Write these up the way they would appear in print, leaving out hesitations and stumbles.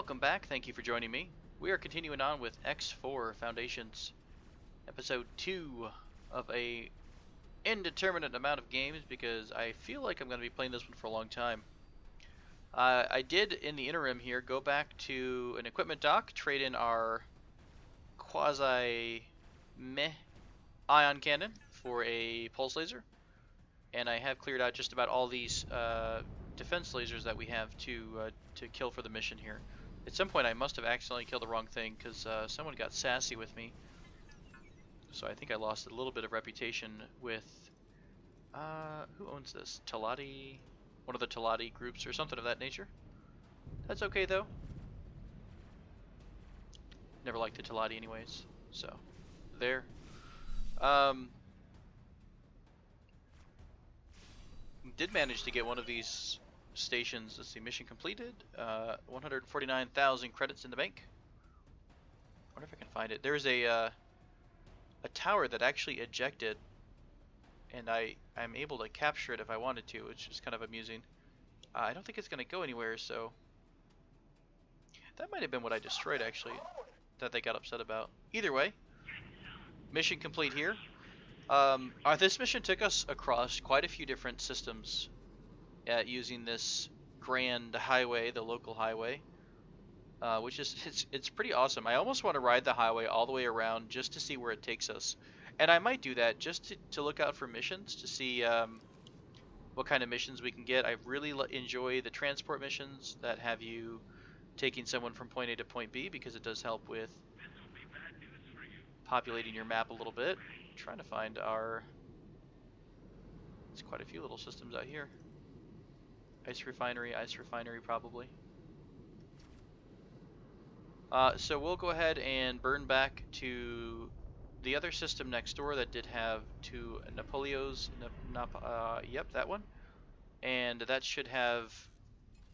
Welcome back, thank you for joining me. We are continuing on with X4 Foundations, episode 2 of a indeterminate amount of games because I feel like I'm going to be playing this one for a long time. I did, in the interim here, go back to an equipment dock, trade in our quasi-meh ion cannon for a pulse laser, and I have cleared out just about all these defense lasers that we have to kill for the mission here. At some point I must have accidentally killed the wrong thing because someone got sassy with me. So I think I lost a little bit of reputation with, who owns this? Talati? One of the Talati groups or something of that nature. That's okay though. Never liked the Talati anyways, so there. Did manage to get one of these stations. Let's see, mission completed. 149,000 credits in the bank. Wonder if I can find it. There's a tower that actually ejected, and I'm able to capture it if I wanted to, which is kind of amusing. I don't think it's going to go anywhere, so that might have been what I destroyed actually, that they got upset about. Either way, mission complete here. This mission took us across quite a few different systems using this grand highway, the local highway, which is it's pretty awesome. I almost want to ride the highway all the way around just to see where it takes us, and I might do that just to look out for missions to see what kind of missions we can get. I really enjoy the transport missions that have you taking someone from point A to point B because it does help with populating your map a little bit. Trying to find our... There's quite a few little systems out here. Ice refinery probably. So we'll go ahead and burn back to the other system next door that did have two Napoleos. Yep, that one. And that should have...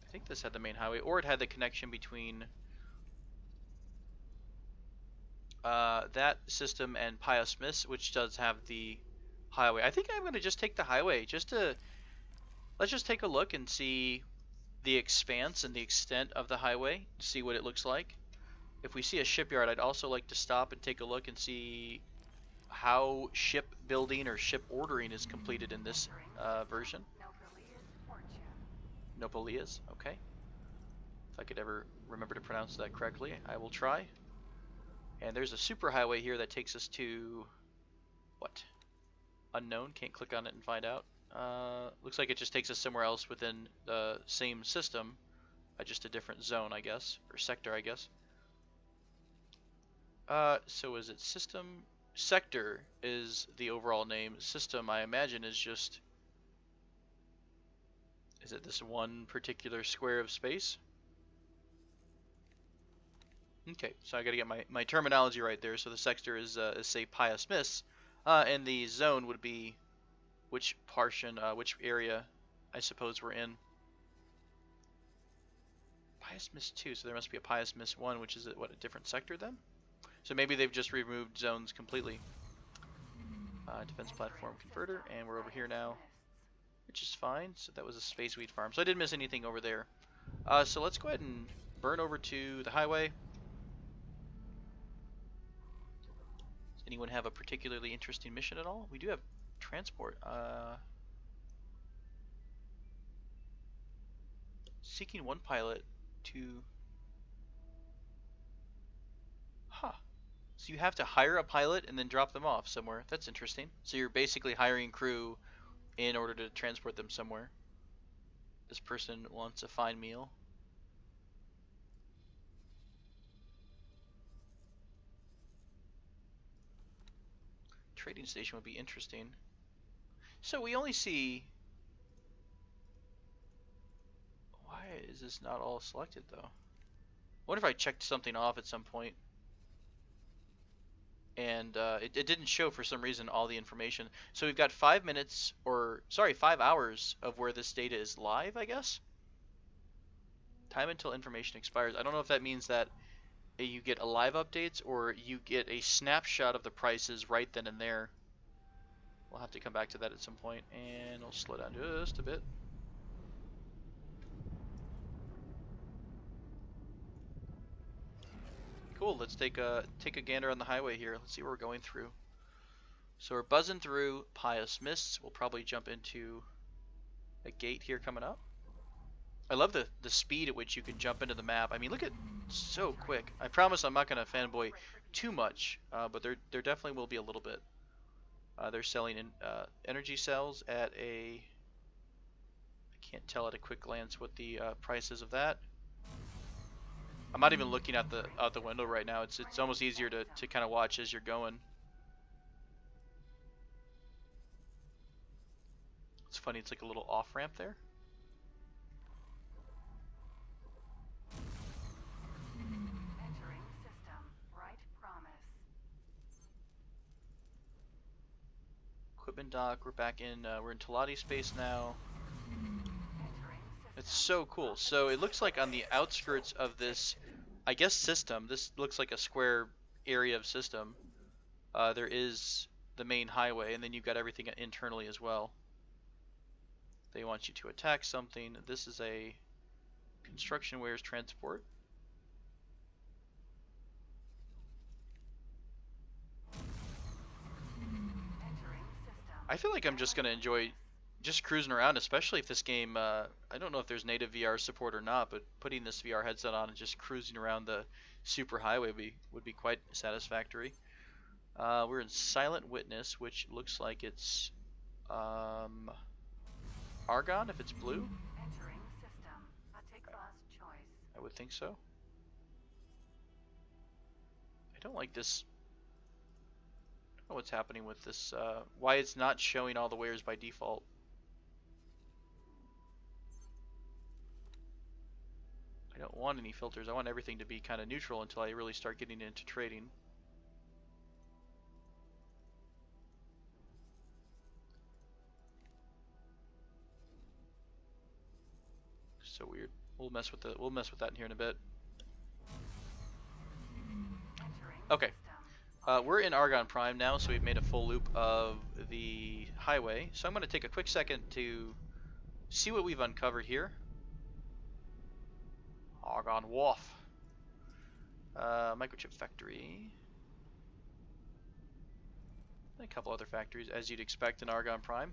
I think this had the main highway, or it had the connection between that system and Pius Smith's, which does have the highway. I think I'm going to just take the highway, let's just take a look and see the expanse and the extent of the highway, see what it looks like. If we see a shipyard, I'd also like to stop and take a look and see how ship building or ship ordering is completed in this version. Nopalias, okay. If I could ever remember to pronounce that correctly, I will try. And there's a superhighway here that takes us to... what? Unknown, can't click on it and find out. Looks like it just takes us somewhere else within the same system, just a different zone, I guess, or sector, I guess. So is it system? Sector is the overall name. System, I imagine, is just... is it this one particular square of space? Okay, so I gotta get my terminology right there. So the sector is say Pius Smith's, and the zone would be which portion, which area I suppose we're in. Pius Smith's 2, so there must be a Pius Smith's 1, which is what, a different sector then? So maybe they've just removed zones completely. Defense platform converter, and we're over here now, which is fine. So that was a space wheat farm, so I didn't miss anything over there. So let's go ahead and burn over to the highway. Anyone have a particularly interesting mission at all? We do have transport. Seeking one pilot to... Huh. So you have to hire a pilot and then drop them off somewhere. That's interesting. So you're basically hiring crew in order to transport them somewhere. This person wants a fine meal. Trading station would be interesting. So we only see... why is this not all selected though? I wonder if I checked something off at some point and it didn't show for some reason all the information. So we've got 5 minutes, or sorry, 5 hours of where this data is live, I guess. Time until information expires. I don't know if that means that you get a live updates or you get a snapshot of the prices right then and there. We'll have to come back to that at some point, and we'll slow down just a bit. cool. Let's take a gander on the highway here. Let's see what we're going through. So we're buzzing through Pious Mists. We'll probably jump into a gate here coming up. I love the speed at which you can jump into the map. I mean, look at so quick. I promise I'm not gonna fanboy too much, but there definitely will be a little bit. They're selling energy cells at a, I can't tell at a quick glance what the price is of that. I'm not even looking at the out the window right now. It's almost easier to kind of watch as you're going. It's funny. It's like a little off ramp there. Entering system. Right promise. Equipment dock. We're back in. We're in Talati space now. It's so cool. So it looks like on the outskirts of this, I guess, system, this looks like a square area of system. There is the main highway, and then you've got everything internally as well. They want you to attack something. This is a construction wares transport. I feel like I'm just going to enjoy just cruising around, especially if this game, I don't know if there's native VR support or not, but putting this VR headset on and just cruising around the super highway would be quite satisfactory. We're in Silent Witness, which looks like it's Argon if it's blue. Entering system. A tick class choice. I would think so. I don't like this. I don't know what's happening with this, why it's not showing all the wares by default. I don't want any filters. I want everything to be kind of neutral until I really start getting into trading. So weird. We'll mess with that in here in a bit. Okay. We're in Argon Prime now, so we've made a full loop of the highway. So I'm going to take a quick second to see what we've uncovered here. Argon Wharf. Microchip factory. And a couple other factories, as you'd expect in Argon Prime.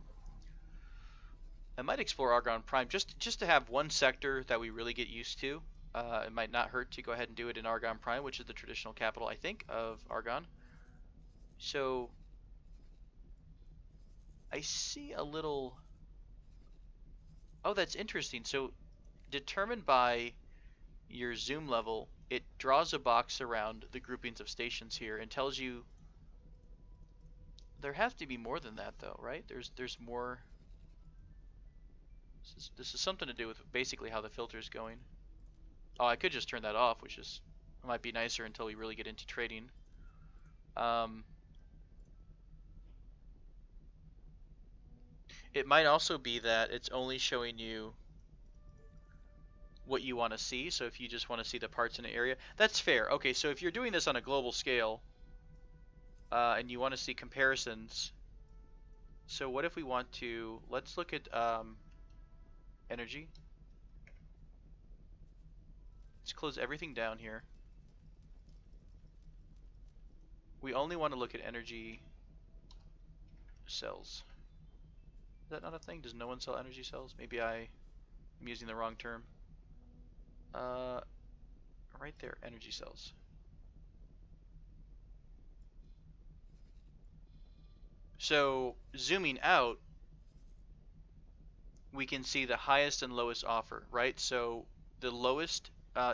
I might explore Argon Prime just to have one sector that we really get used to. It might not hurt to go ahead and do it in Argon Prime, which is the traditional capital, I think, of Argon. So I see a little... Oh, that's interesting. So determined by your zoom level, it draws a box around the groupings of stations here and tells you... There has to be more than that, though, right? There's more... This is something to do with basically how the filter is going. Oh, I could just turn that off, which is might be nicer until we really get into trading. It might also be that it's only showing you what you want to see. So if you just want to see the parts in an area, that's fair. Okay, so if you're doing this on a global scale and you want to see comparisons, so what if we want to, let's look at energy. Let's close everything down here. We only want to look at energy cells. Is that not a thing? Does no one sell energy cells? Maybe I'm using the wrong term. Right there, energy cells. So zooming out, we can see the highest and lowest offer, right? So the lowest,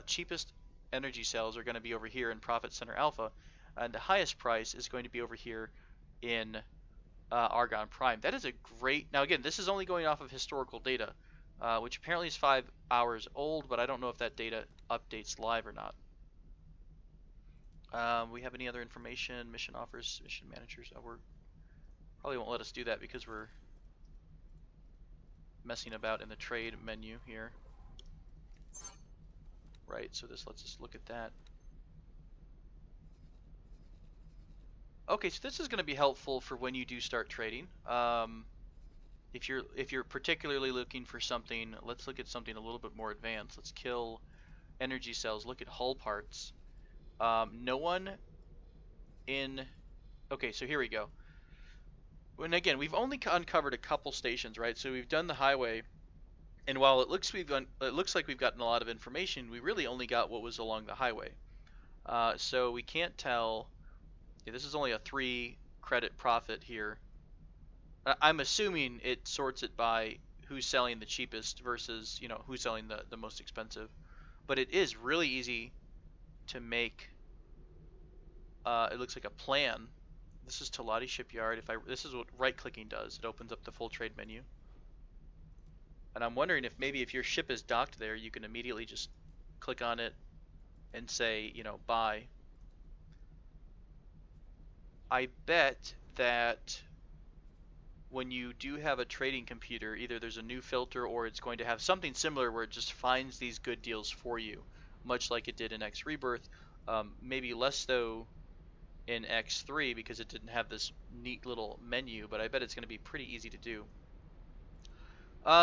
cheapest energy cells are going to be over here in Profit Center Alpha, and the highest price is going to be over here in Argon Prime. That is a great... Now again, this is only going off of historical data, which apparently is 5 hours old, but I don't know if that data updates live or not. We have any other information? Mission offers, mission managers. Oh, we're probably won't let us do that because we're messing about in the trade menu here. Right, so this lets us look at that. Okay, so this is going to be helpful for when you do start trading. If you're particularly looking for something, let's look at something a little bit more advanced. Let's kill energy cells. Look at hull parts. No one in... Okay, so here we go. And again, we've only uncovered a couple stations, right? So we've done the highway, and while it looks like we've gotten a lot of information, we really only got what was along the highway. So we can't tell. Yeah, this is only a 3 credit profit here. I'm assuming it sorts it by who's selling the cheapest versus, you know, who's selling the most expensive. But it is really easy to make. It looks like a plan. This is Talati Shipyard. This is what right-clicking does. It opens up the full trade menu. And I'm wondering if maybe if your ship is docked there, you can immediately just click on it and say, you know, buy. I bet that when you do have a trading computer, either there's a new filter or it's going to have something similar where it just finds these good deals for you, much like it did in X Rebirth. Maybe less so in X3 because it didn't have this neat little menu, but I bet it's going to be pretty easy to do.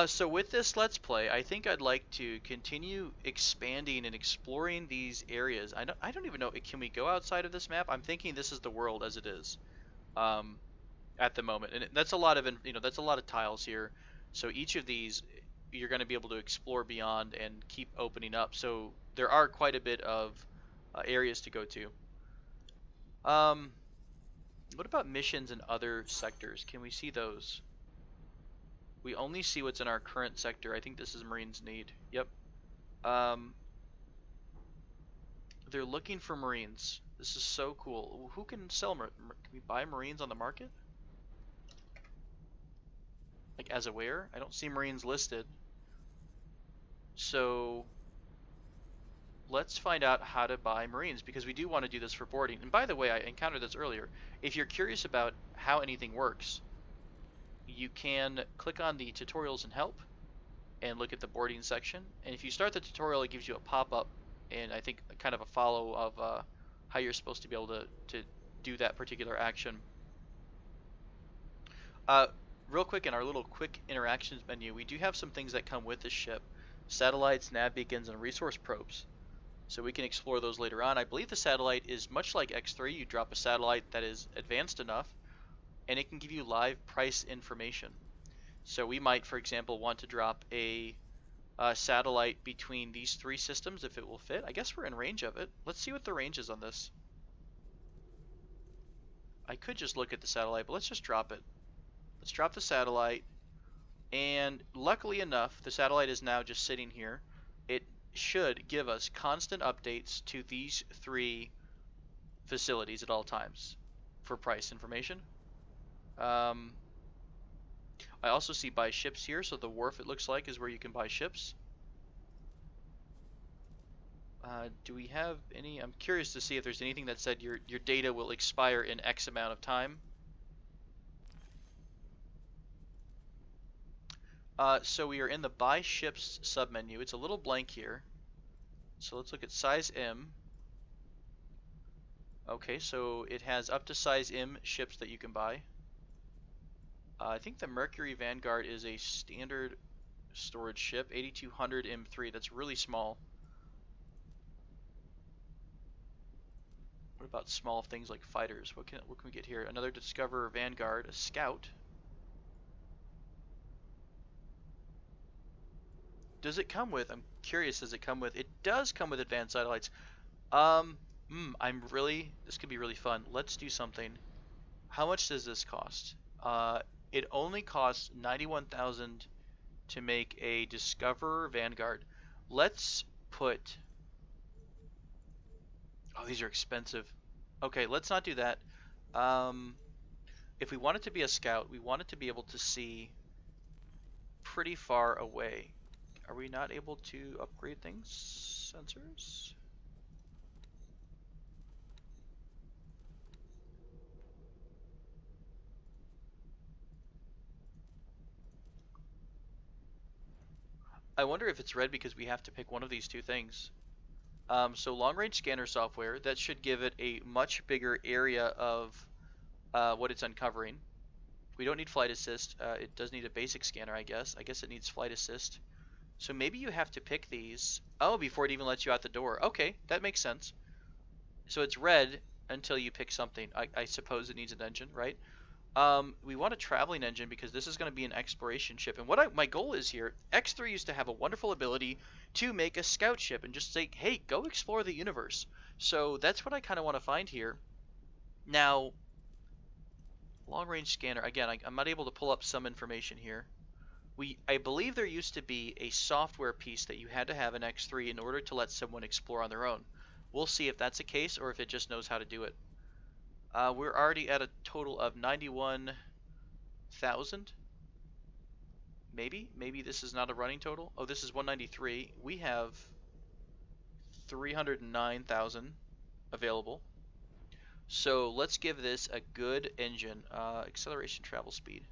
So with this Let's Play, I think I'd like to continue expanding and exploring these areas. I don't even know, can we go outside of this map? I'm thinking this is the world as it is at the moment, and that's a lot of, you know, that's a lot of tiles here. So each of these you're going to be able to explore beyond and keep opening up. So there are quite a bit of areas to go to. What about missions in other sectors? Can we see those? We only see what's in our current sector. I think this is Marines need. Yep. They're looking for Marines. This is so cool. Who can sell? Can we buy Marines on the market? Like as a where? I don't see Marines listed. So let's find out how to buy Marines, because we do want to do this for boarding. And by the way, I encountered this earlier. If you're curious about how anything works, you can click on the tutorials and help and look at the boarding section. And if you start the tutorial, it gives you a pop-up and I think kind of a follow of how you're supposed to be able to do that particular action. Real quick, in our little quick interactions menu, we do have some things that come with the ship: satellites, nav beacons, and resource probes. So we can explore those later on. I believe the satellite is much like X3. You drop a satellite that is advanced enough, and it can give you live price information. So we might, for example, want to drop a satellite between these 3 systems if it will fit. I guess we're in range of it. Let's see what the range is on this. I could just look at the satellite, but let's just drop it. Let's drop the satellite, and luckily enough, the satellite is now just sitting here. It should give us constant updates to these 3 facilities at all times for price information. I also see buy ships here, so the wharf, it looks like, is where you can buy ships. Do we have any? I'm curious to see if there's anything that said your data will expire in X amount of time. So we are in the buy ships submenu. It's a little blank here. So let's look at size M. Okay, so it has up to size M ships that you can buy. I think the Mercury Vanguard is a standard storage ship, 8200 M3. That's really small. What about small things like fighters? What can we get here? Another Discoverer Vanguard, a Scout. Does it come with? I'm curious. Does it come with? It does come with advanced satellites. This could be really fun. Let's do something. How much does this cost? It only costs 91,000 to make a Discoverer Vanguard. Let's put... Oh, these are expensive. Okay, let's not do that. If we want it to be a Scout, we want it to be able to see pretty far away. Are we not able to upgrade things? Sensors? I wonder if it's red because we have to pick one of these 2 things. So long-range scanner software, that should give it a much bigger area of what it's uncovering. We don't need flight assist. It does need a basic scanner, I guess. I guess it needs flight assist. So maybe you have to pick these. Oh, before it even lets you out the door. Okay, that makes sense. So it's red until you pick something. I suppose it needs an engine, right? We want a traveling engine because this is going to be an exploration ship. And what my goal is here, X3 used to have a wonderful ability to make a scout ship and just say, hey, go explore the universe. So that's what I kind of want to find here. Now, long range scanner, again, I'm not able to pull up some information here. I believe there used to be a software piece that you had to have in X3 in order to let someone explore on their own. We'll see if that's the case or if it just knows how to do it. We're already at a total of 91,000. Maybe this is not a running total. Oh, this is 193. We have 309,000 available. So let's give this a good engine. Acceleration, travel speed.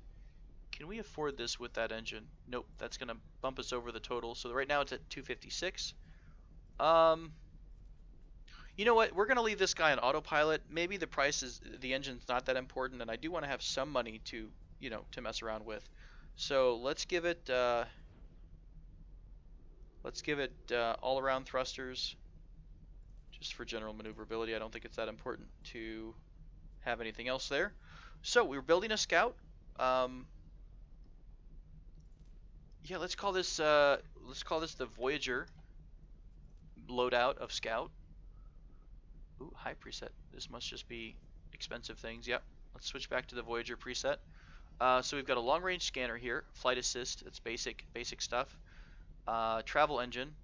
Can we afford this with that engine? Nope, that's going to bump us over the total. So right now it's at 256. You know what? We're going to leave this guy on autopilot. Maybe the engine's not that important, and I do want to have some money to, to mess around with. So let's give it all-around thrusters, just for general maneuverability. I don't think it's that important to have anything else there. So we're building a scout. Yeah, let's call this the Voyager loadout of Scout. Ooh, high preset. This must just be expensive things. Yep. Let's switch back to the Voyager preset. So we've got a long range scanner here, flight assist. That's basic stuff. Travel engine.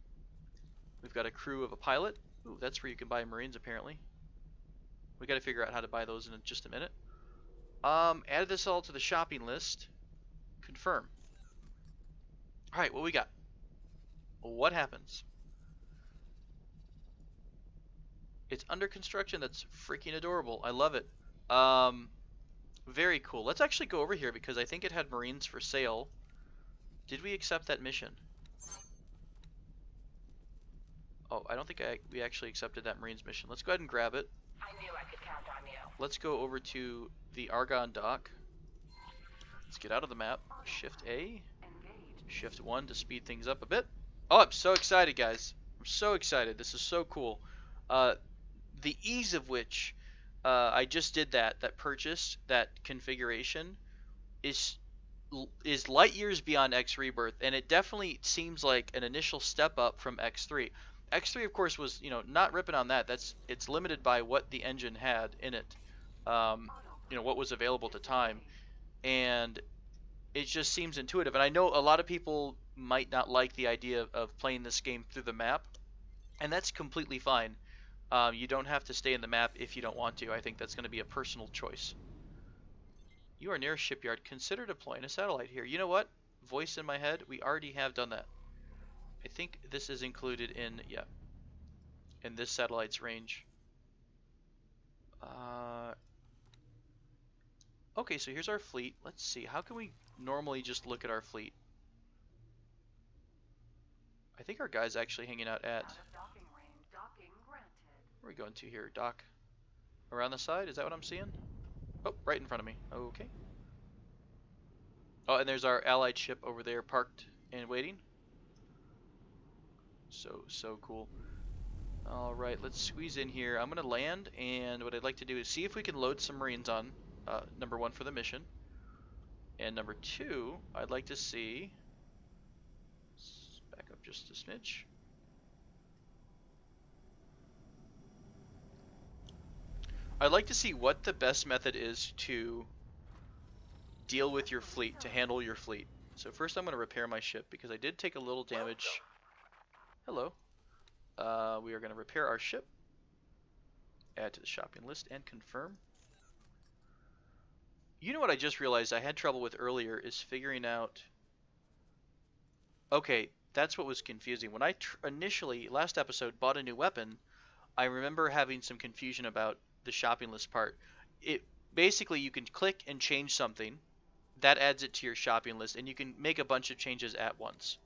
We've got a crew of a pilot. Ooh, that's where you can buy Marines apparently. We got to figure out how to buy those in just a minute. Added this all to the shopping list. Confirm. All right, what we got? What happens? It's under construction. That's freaking adorable. I love it. Very cool. Let's actually go over here because I think it had Marines for sale. Did we accept that mission? Oh, I don't think we actually accepted that Marines mission. Let's go ahead and grab it. I knew I could count on you. Let's go over to the Argon dock. Let's get out of the map. Shift A. Shift 1 to speed things up a bit. Oh, I'm so excited, guys. I'm so excited. This is so cool. The ease of which I just did that purchase, that configuration, is light years beyond X Rebirth, and it definitely seems like an initial step up from X3. X3, of course, was not ripping on that. It's limited by what the engine had in it, what was available at the time, and it just seems intuitive. And I know a lot of people might not like the idea of playing this game through the map, and that's completely fine. You don't have to stay in the map if you don't want to. I think that's going to be a personal choice. You are near a shipyard. Consider deploying a satellite here. You know what? Voice in my head. We already have done that. I think this is included in this satellite's range. Okay, so here's our fleet. Let's see. How can we normally just look at our fleet? I think our guy's actually hanging out at... Where are we going to here? Dock. Around the side? Is that what I'm seeing? Oh, right in front of me. Okay. Oh, and there's our allied ship over there parked and waiting. So cool. Alright, let's squeeze in here. I'm going to land, and what I'd like to do is see if we can load some Marines on. Number 1 for the mission. And number 2, I'd like to see... Let's back up just a smidge. I'd like to see what the best method is to deal with your fleet, to handle your fleet. So first I'm going to repair my ship because I did take a little damage. Hello. We are going to repair our ship. Add to the shopping list and confirm. You know what I just realized I had trouble with earlier is figuring out... Okay, that's what was confusing. When I initially, last episode, bought a new weapon, I remember having some confusion about the shopping list part. Basically, you can click and change something. That adds it to your shopping list, and you can make a bunch of changes at once.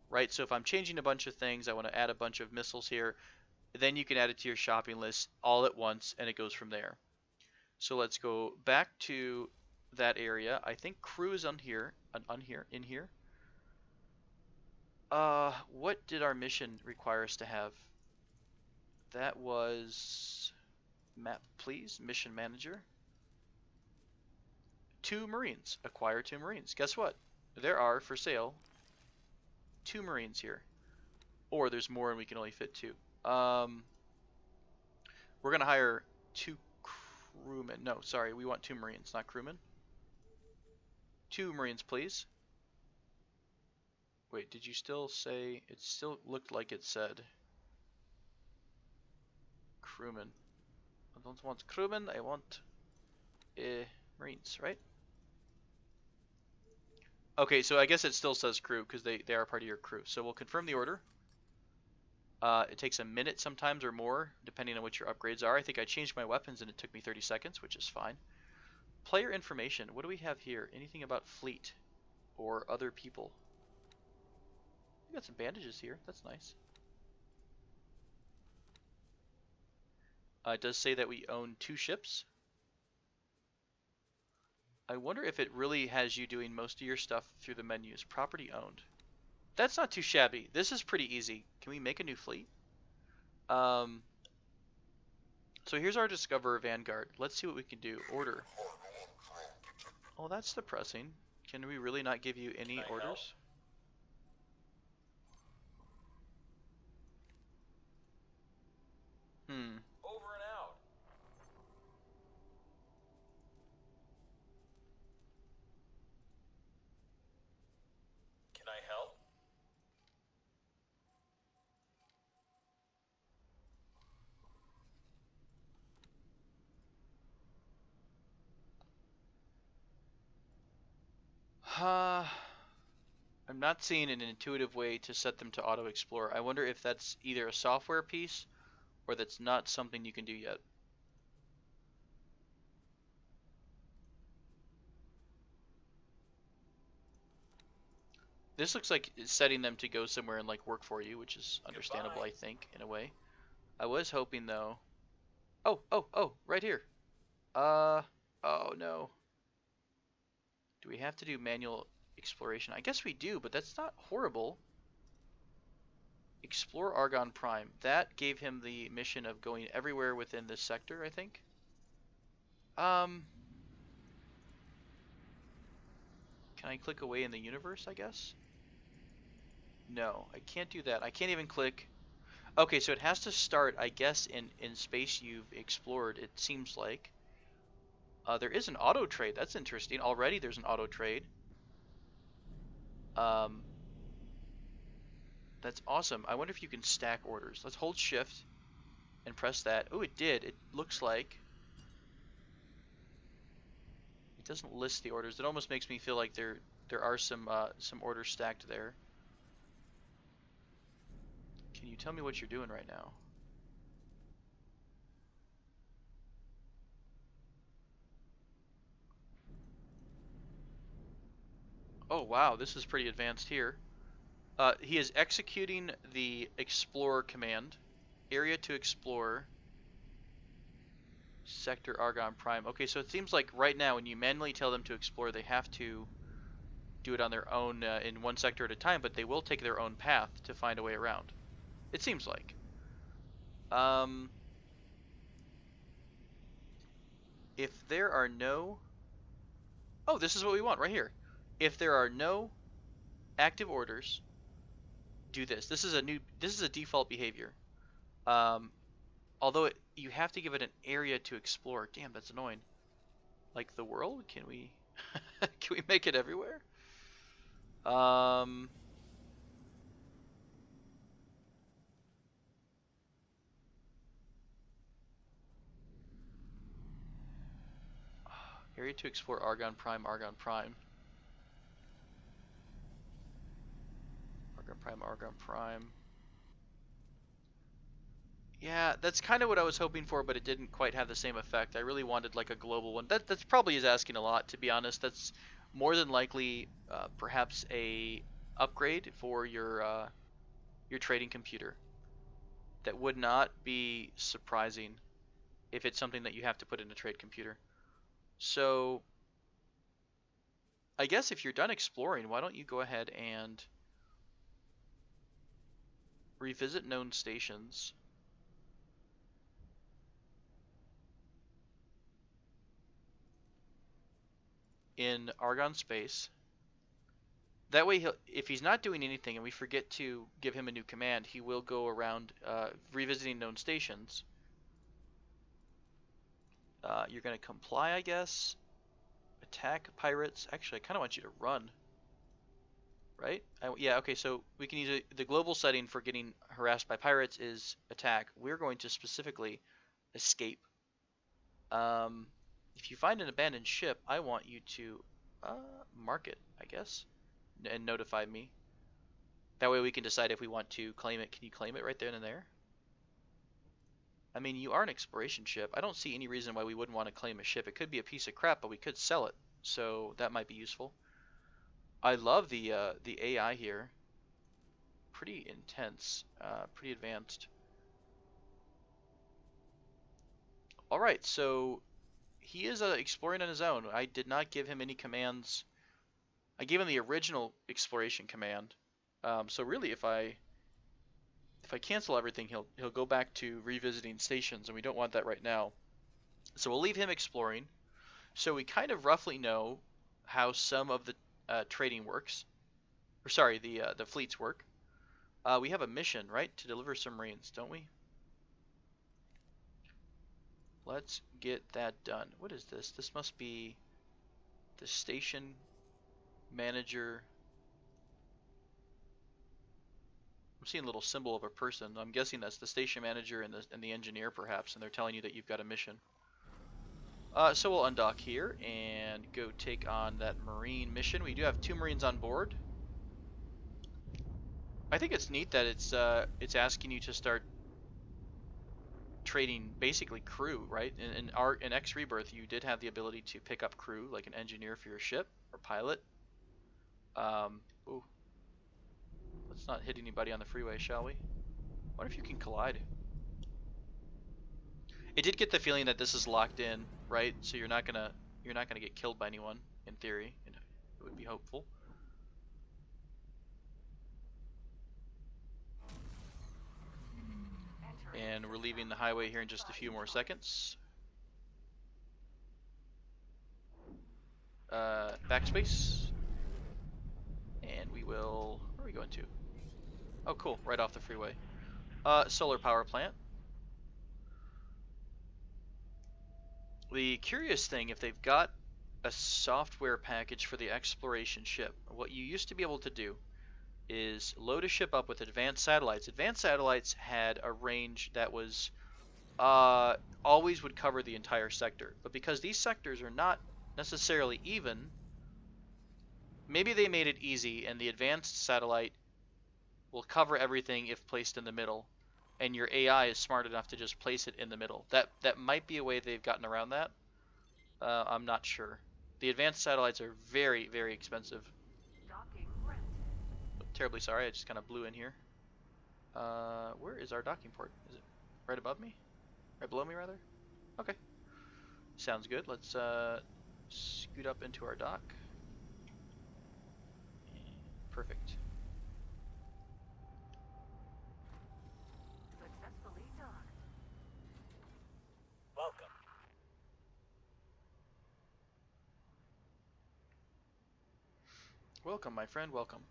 Right? So if I'm changing a bunch of things, I want to add a bunch of missiles here, then you can add it to your shopping list all at once, and it goes from there. So let's go back to that area. I think crew is in here. What did our mission require us to have? That was Map, please. Mission manager. 2 Marines. Acquire 2 Marines. Guess what? There are, for sale, 2 Marines here. Or there's more and we can only fit 2. We're going to hire 2 crewmen. No, sorry, we want 2 Marines, not crewmen. 2 Marines, please. Wait, did you still say... It still looked like it said... crewmen. I don't want crewmen, I want... Marines, right? Okay, so I guess it still says crew, because they are part of your crew. So we'll confirm the order. It takes a minute sometimes or more, depending on what your upgrades are. I think I changed my weapons and it took me 30 seconds, which is fine. Player information. What do we have here? Anything about fleet or other people? We got some bandages here. That's nice. It does say that we own 2 ships. I wonder if it really has you doing most of your stuff through the menus. Property owned. That's not too shabby. This is pretty easy. Can we make a new fleet? So here's our Discover Vanguard. Let's see what we can do. Order. Oh, that's depressing. Can we really not give you any orders? Over and out. Can I help? I'm not seeing an intuitive way to set them to auto explore. I wonder if that's either a software piece or that's not something you can do yet. This looks like it's setting them to go somewhere and like work for you, which is understandable, Goodbye. I think, in a way. I was hoping though. Oh, right here. Oh no. Do we have to do manual exploration? I guess we do, but that's not horrible. Explore Argon Prime. That gave him the mission of going everywhere within this sector, I think. Can I click away in the universe, I guess? No, I can't do that. I can't even click. Okay, so it has to start, I guess, in space you've explored, it seems like. There is an auto trade. That's interesting. Already there's an auto trade. That's awesome. I wonder if you can stack orders. Let's hold shift and press that. Oh, it did. It looks like it doesn't list the orders. It almost makes me feel like there are some orders stacked there. Can you tell me what you're doing right now? Oh wow, this is pretty advanced here. He is executing the Explorer command. Area to explore. Sector Argon Prime. Okay, so it seems like right now when you manually tell them to explore, they have to do it on their own in one sector at a time, but they will take their own path to find a way around. It seems like. If there are no... Oh, this is what we want right here. If there are no active orders, do this. This is a default behavior. Although you have to give it an area to explore. Damn, that's annoying. Like the world? Can we can we make it everywhere? Area to explore Argon Prime, Argon Prime. Argon Prime, Argon Prime. Yeah, that's kind of what I was hoping for, but it didn't quite have the same effect. I really wanted like a global one. That's probably is asking a lot, to be honest. That's more than likely perhaps a upgrade for your trading computer. That would not be surprising if it's something that you have to put in a trade computer. So I guess if you're done exploring, why don't you go ahead and revisit known stations. in Argon space. That way, if he's not doing anything and we forget to give him a new command, he will go around revisiting known stations. You're going to comply, I guess. Attack pirates. Actually, I kind of want you to run. Right? Yeah, okay, so we can use the global setting for getting harassed by pirates is attack. We're going to specifically escape. If you find an abandoned ship, I want you to mark it, I guess, and notify me. That way we can decide if we want to claim it. Can you claim it right then and there? I mean, you are an exploration ship. I don't see any reason why we wouldn't want to claim a ship. It could be a piece of crap, but we could sell it, so that might be useful. I love the AI here. Pretty intense, pretty advanced. All right, so he is exploring on his own. I did not give him any commands. I gave him the original exploration command. So really, if I cancel everything, he'll go back to revisiting stations, and we don't want that right now. So we'll leave him exploring. So we kind of roughly know how some of the trading works, or sorry, the fleets work. We have a mission, right, to deliver some Marines, don't we? Let's get that done. What is this? This must be the station manager. I'm seeing a little symbol of a person. I'm guessing that's the station manager and the engineer, perhaps, and they're telling you that you've got a mission. So we'll undock here and go take on that Marine mission. We do have 2 Marines on board. I think it's neat that it's asking you to start trading basically crew, right? In X Rebirth, you did have the ability to pick up crew, like an engineer for your ship or pilot. Ooh. Let's not hit anybody on the freeway, shall we? Wonder if you can collide. It did get the feeling that this is locked in, right? So you're not gonna get killed by anyone in theory. It would be hopeful. And we're leaving the highway here in just a few more seconds. Backspace. And we will... Where are we going to? Oh, cool. Right off the freeway. Solar power plant. The curious thing, if they've got a software package for the exploration ship, what you used to be able to do is load a ship up with advanced satellites. Advanced satellites had a range that was always would cover the entire sector. But because these sectors are not necessarily even, maybe they made it easy and the advanced satellite will cover everything if placed in the middle, and your AI is smart enough to just place it in the middle. That might be a way they've gotten around that. I'm not sure. The advanced satellites are very, very expensive. Terribly sorry, I just kind of blew in here. Where is our docking port? Is it right above me? Right below me, rather? Okay. Sounds good. Let's scoot up into our dock. Perfect. Successfully docked. Welcome. Welcome, my friend, welcome.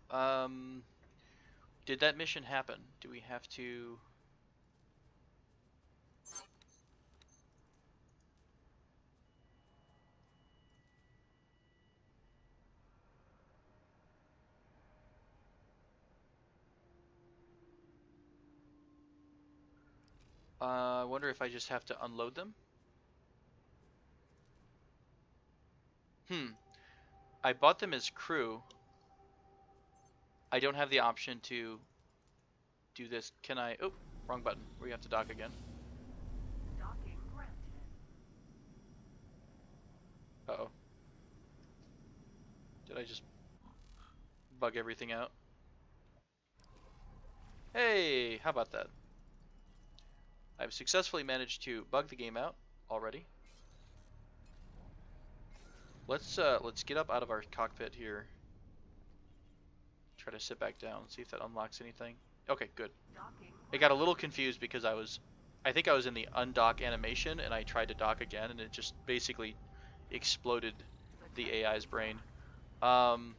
Did that mission happen? Do we have to... I wonder if I just have to unload them? I bought them as crew. I don't have the option to do this. Can I... Oh, wrong button. We have to dock again. Docking granted. Uh-oh. Did I just bug everything out? Hey, how about that? I've successfully managed to bug the game out already. Let's get up out of our cockpit here. Try to sit back down, see if that unlocks anything. Okay, good. It got a little confused because I think I was in the undock animation and I tried to dock again and it just basically exploded the AI's brain. Um,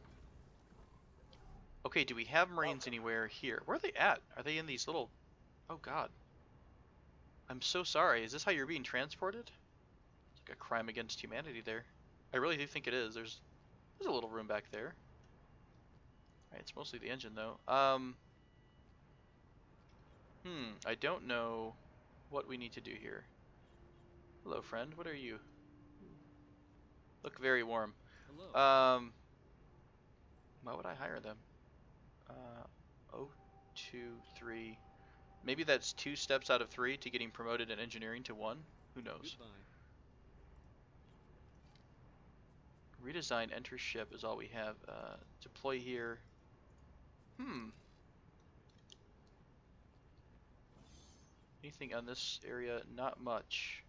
okay, do we have Marines anywhere here? Where are they at? Are they in these little... Oh god. I'm so sorry. Is this how you're being transported? It's like a crime against humanity there. I really do think it is. There's a little room back there. Alright, it's mostly the engine though. I don't know what we need to do here. Hello, friend. What are you? Look very warm. Hello. Why would I hire them? 0, 2, 3. Maybe that's 2 steps out of 3 to getting promoted in engineering to 1. Who knows? Goodbye. Redesign, enter ship is all we have. Deploy here. Anything on this area? Not much.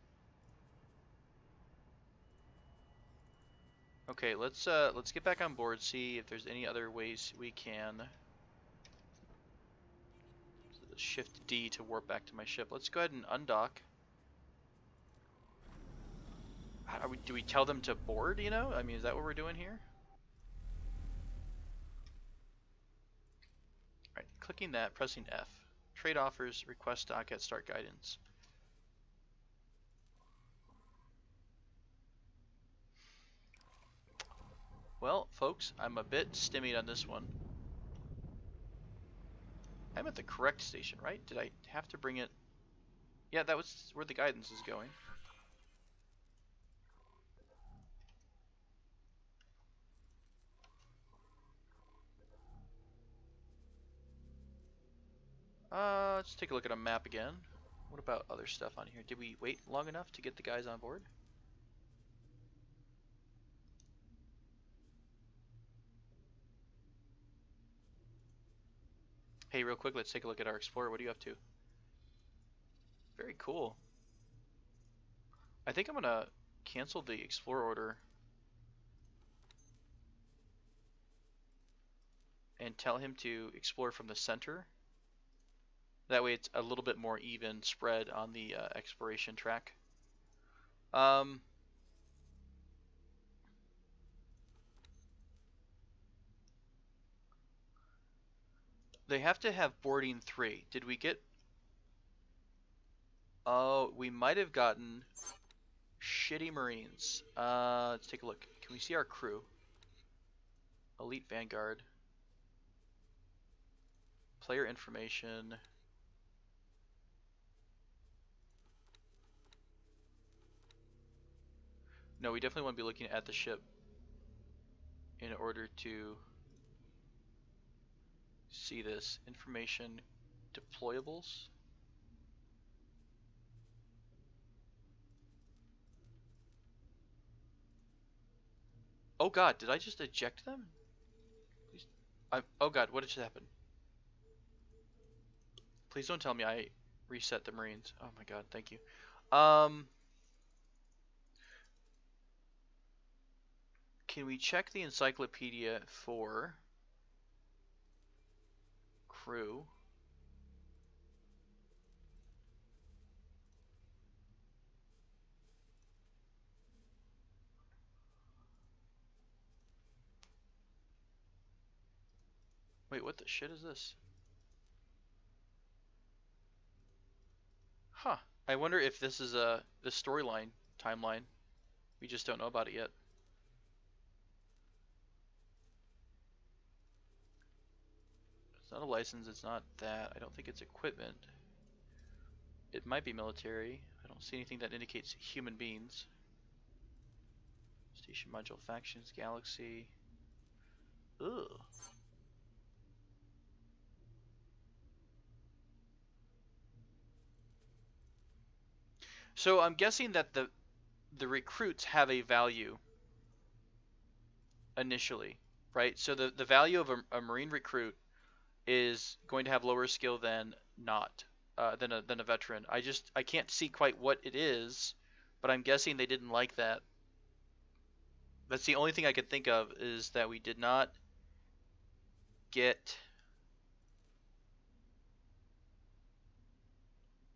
Okay, let's get back on board, see if there's any other ways we can. Shift D to warp back to my ship. Let's go ahead and undock. Do we tell them to board, you know? I mean, is that what we're doing here? Alright, clicking that, pressing F. Trade offers, request dock at start guidance. Well, folks, I'm a bit stymied on this one. I'm at the correct station, right? Did I have to bring it? Yeah, that was where the guidance is going. Let's take a look at a map again. What about other stuff on here? Did we wait long enough to get the guys on board? Hey, real quick, let's take a look at our Explorer. What are you up to? Very cool. I think I'm gonna cancel the Explorer order and tell him to explore from the center. That way it's a little bit more even spread on the exploration track. They have to have boarding 3. Did we get... Oh, we might have gotten shitty Marines. Let's take a look. Can we see our crew? Elite Vanguard. Player information. No, we definitely want to be looking at the ship in order to see this. Information deployables. Oh god, did I just eject them? Please. Oh god, what just happened? Please don't tell me I reset the Marines. Oh my god, thank you. Can we check the encyclopedia for crew? Wait, what the shit is this? Huh. I wonder if this is the storyline timeline. We just don't know about it yet. It's not a license, it's not that. I don't think it's equipment. It might be military. I don't see anything that indicates human beings. Station module, factions, galaxy. Ugh. So I'm guessing that the recruits have a value initially, right? So the value of a Marine recruit is going to have lower skill than not than a veteran. I can't see quite what it is, but I'm guessing they didn't like that. That's the only thing I could think of, is that we did not get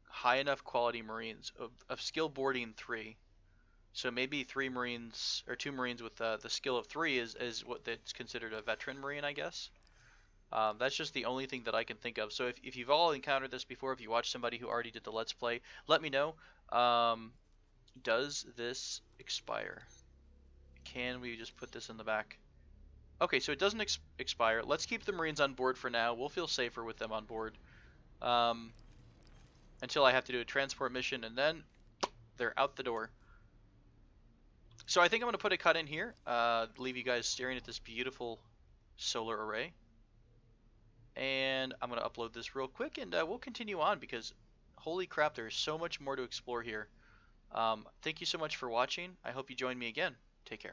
high enough quality Marines of skill boarding 3. So maybe 3 Marines or 2 Marines with the skill of 3 is what that's considered a veteran Marine, I guess. That's just the only thing that I can think of. So if you've all encountered this before, if you watch somebody who already did the Let's Play, let me know. Does this expire? Can we just put this in the back? Okay, so it doesn't expire. Let's keep the Marines on board for now. We'll feel safer with them on board. Until I have to do a transport mission, and then they're out the door. So I think I'm going to put a cut in here. Leave you guys staring at this beautiful solar array. And I'm going to upload this real quick, and we'll continue on because holy crap, there's so much more to explore here. Thank you so much for watching. I hope you join me again. Take care.